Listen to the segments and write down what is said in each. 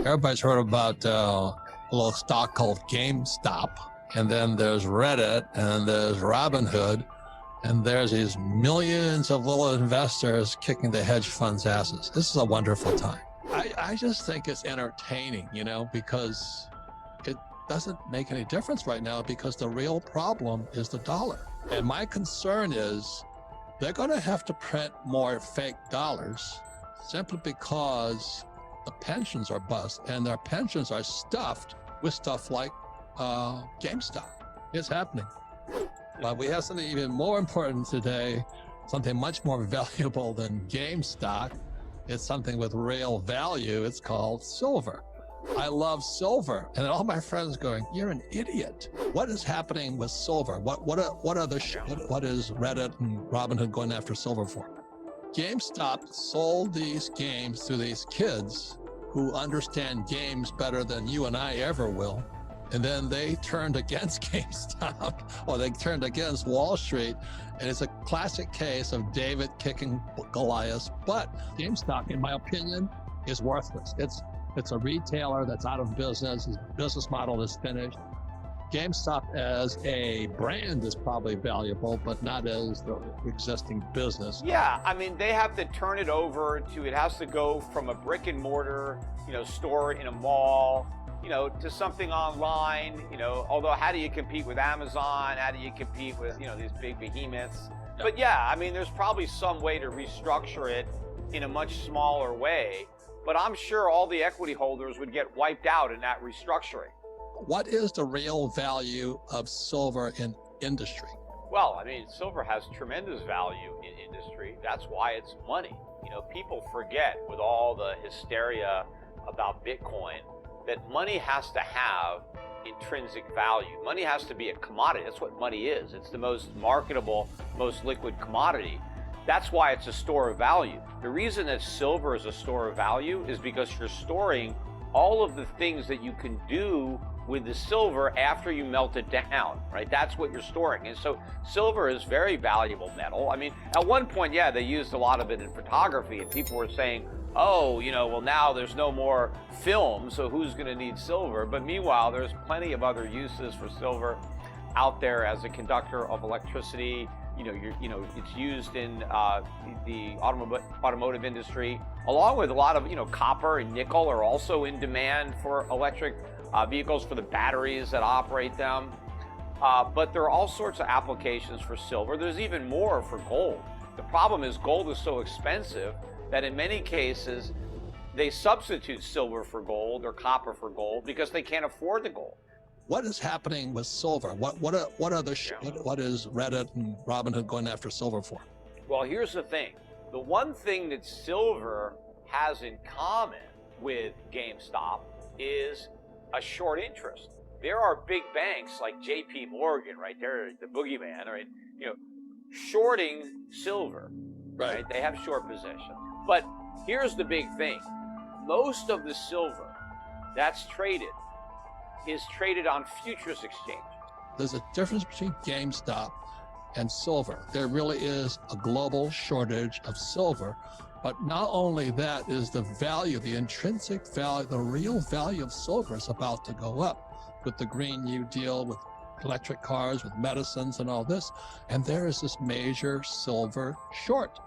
Everybody's heard about a little stock called GameStop, and then there's Reddit, and there's Robinhood, and there's these millions of little investors kicking the hedge funds' asses. This is a wonderful time. I just think it's entertaining, you know, because it doesn't make any difference right now because the real problem is the dollar. And my concern is they're going to have to print more fake dollars simply because the pensions are bust, and their pensions are stuffed with stuff like GameStop. It's happening. But we have something even more important today, something much more valuable than GameStop. It's something with real value. It's called silver. I love silver, and all my friends going, "You're an idiot. What is happening with silver? What is Reddit and Robinhood going after silver for?" GameStop sold these games to these kids who understand games better than you and I ever will. And then they turned against GameStop, or they turned against Wall Street. And it's a classic case of David kicking Goliath. But GameStop, in my opinion, is worthless. It's a retailer that's out of business. His business model is finished. GameStop as a brand is probably valuable, but not as the existing business. Yeah, I mean, they have to turn it over to, it has to go from a brick and mortar, store in a mall, to something online, although how do you compete with Amazon? How do you compete with, these big behemoths? Yeah. But yeah, I mean, there's probably some way to restructure it in a much smaller way, but I'm sure all the equity holders would get wiped out in that restructuring. What is the real value of silver in industry? Well, I mean, silver has tremendous value in industry. That's why it's money. People forget with all the hysteria about Bitcoin that money has to have intrinsic value. Money has to be a commodity. That's what money is. It's the most marketable, most liquid commodity. That's why it's a store of value. The reason that silver is a store of value is because you're storing all of the things that you can do with the silver after you melt it down, right? That's what you're storing. And so silver is very valuable metal. I mean, at one point, yeah, they used a lot of it in photography, and people were saying, oh, well, now there's no more film, so who's gonna need silver? But meanwhile, there's plenty of other uses for silver out there as a conductor of electricity. It's used in the automotive industry, along with a lot of, copper and nickel are also in demand for electric vehicles, for the batteries that operate them. But there are all sorts of applications for silver. There's even more for gold. The problem is gold is so expensive that in many cases, they substitute silver for gold or copper for gold because they can't afford the gold. What is happening with silver? What is Reddit and Robinhood going after silver for? Well, here's the thing. The one thing that silver has in common with GameStop is a short interest. There are big banks like JP Morgan, right? They're the boogeyman, right? Shorting silver, right? They have short positions. But here's the big thing. Most of the silver that's traded is traded on futures exchanges. There's a difference between GameStop and silver. There really is a global shortage of silver, but not only that is the value, the intrinsic value, the real value of silver is about to go up with the Green New Deal, with electric cars, with medicines and all this. And there is this major silver short.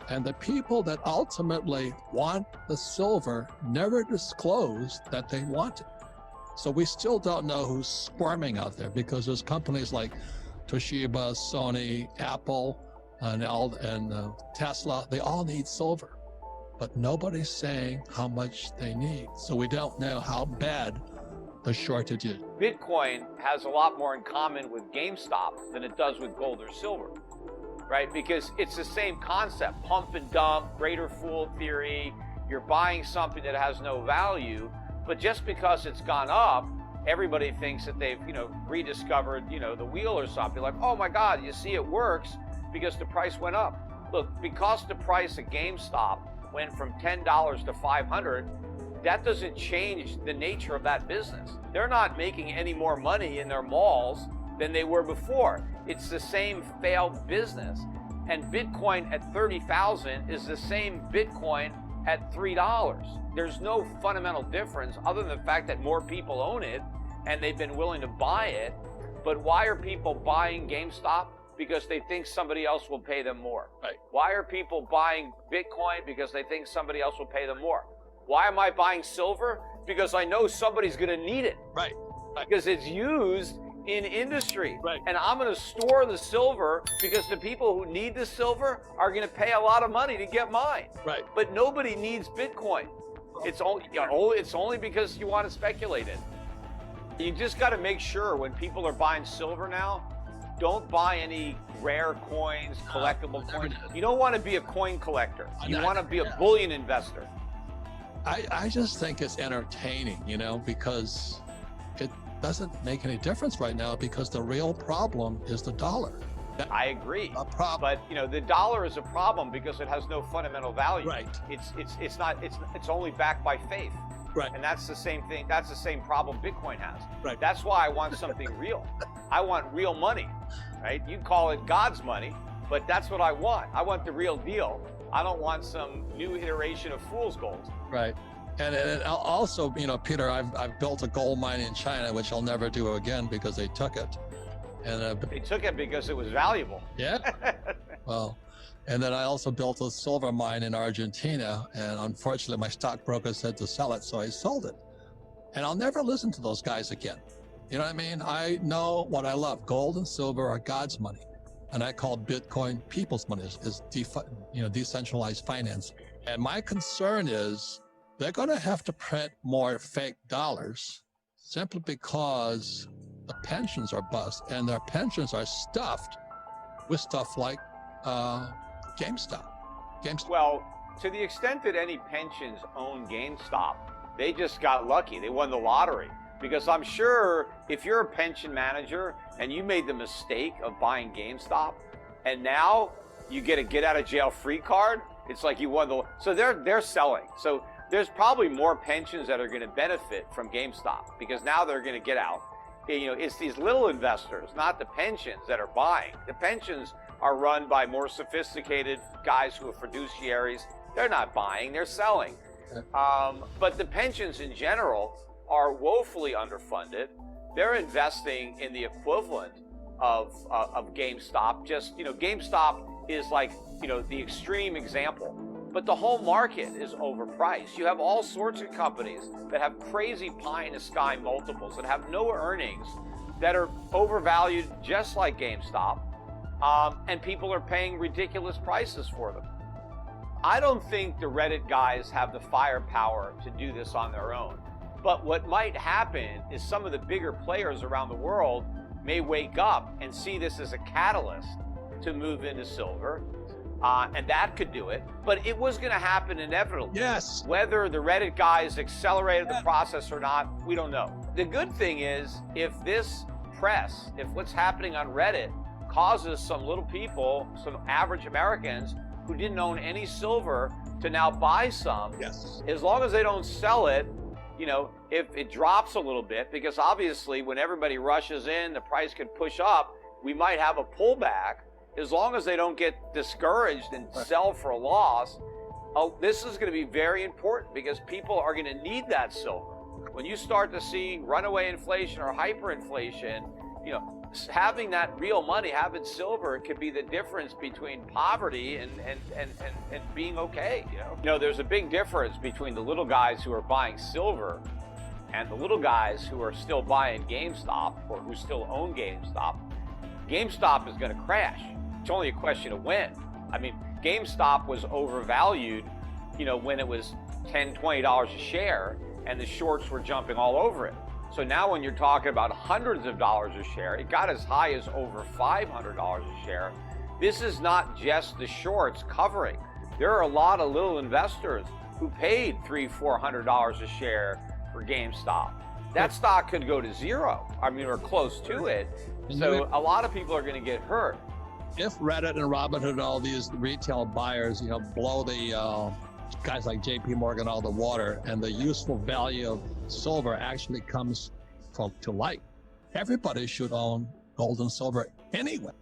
And the people that ultimately want the silver never disclose that they want it. So we still don't know who's squirming out there because there's companies like Toshiba, Sony, Apple, and Tesla. They all need silver, but nobody's saying how much they need. So we don't know how bad the shortage is. Bitcoin has a lot more in common with GameStop than it does with gold or silver, right? Because it's the same concept, pump and dump, greater fool theory. You're buying something that has no value, but just because it's gone up, everybody thinks that they've, rediscovered, the wheel or something. Like, oh my God, you see it works because the price went up. Look, because the price of GameStop went from $10 to $500, that doesn't change the nature of that business. They're not making any more money in their malls than they were before. It's the same failed business. And Bitcoin at 30,000 is the same Bitcoin at $3. There's no fundamental difference other than the fact that more people own it and they've been willing to buy it. But why are people buying GameStop? Because they think somebody else will pay them more. Right. Why are people buying Bitcoin? Because they think somebody else will pay them more. Why am I buying silver? Because I know somebody's going to need it. Right. Because it's used in industry. Right. And I'm going to store the silver because the people who need the silver are going to pay a lot of money to get mine. Right. But nobody needs Bitcoin. It's only because you want to speculate in. You just got to make sure when people are buying silver now, don't buy any rare coins, collectible coins. You don't want to be a coin collector. You want to be a bullion investor. I just think it's entertaining, you know, because it doesn't make any difference right now because the real problem is the dollar. I agree. A problem. But you know, the dollar is a problem because it has no fundamental value. Right. It's only backed by faith. Right. And that's the same thing. That's the same problem Bitcoin has. Right. That's why I want something real. I want real money, right? You call it God's money, but that's what I want. I want the real deal. I don't want some new iteration of fool's gold. Right. And also, you know, Peter, I've built a gold mine in China, which I'll never do again because they took it. And they took it because it was valuable. Yeah. Well, and then I also built a silver mine in Argentina, and unfortunately my stockbroker said to sell it, so I sold it. And I'll never listen to those guys again. You know what I mean? I know what I love. Gold and silver are God's money. And I call Bitcoin people's money, is decentralized finance. And my concern is they're going to have to print more fake dollars simply because the pensions are bust, and their pensions are stuffed with stuff like GameStop. Well, to the extent that any pensions own GameStop, they just got lucky. They won the lottery. Because I'm sure if you're a pension manager and you made the mistake of buying GameStop, and now you get a get out of jail free card, it's like you won the. So they're selling. So there's probably more pensions that are going to benefit from GameStop because now they're going to get out. You know, it's these little investors, not the pensions, that are buying. The pensions are run by more sophisticated guys who are fiduciaries. They're not buying, they're selling. But the pensions in general are woefully underfunded. They're investing in the equivalent of GameStop. Just, you know, GameStop is like, you know, the extreme example. But the whole market is overpriced. You have all sorts of companies that have crazy pie in the sky multiples that have no earnings, that are overvalued just like GameStop, and people are paying ridiculous prices for them. I don't think the Reddit guys have the firepower to do this on their own. But what might happen is some of the bigger players around the world may wake up and see this as a catalyst to move into silver. And that could do it, but it was going to happen inevitably. Yes. Whether the Reddit guys accelerated the process or not, we don't know. The good thing is, if this press, if what's happening on Reddit causes some little people, some average Americans who didn't own any silver to now buy some, Yes. as long as they don't sell it, you know, if it drops a little bit, because obviously when everybody rushes in, the price could push up, we might have a pullback. As long as they don't get discouraged and sell for a loss, this is going to be very important because people are going to need that silver. When you start to see runaway inflation or hyperinflation, you know, having that real money, having silver, could be the difference between poverty and being okay. You know, there's a big difference between the little guys who are buying silver and the little guys who are still buying GameStop or who still own GameStop. GameStop is going to crash. It's only a question of when. I mean, GameStop was overvalued, you know, when it was $10, $20 a share, and the shorts were jumping all over it. So now when you're talking about hundreds of dollars a share, it got as high as over $500 a share. This is not just the shorts covering. There are a lot of little investors who paid $300, $400 a share for GameStop. That stock could go to zero, I mean, or close to it. So a lot of people are going to get hurt. If Reddit and Robinhood and all these retail buyers, you know, blow the guys like JP Morgan out of the water, and the useful value of silver actually comes to light, everybody should own gold and silver anyway.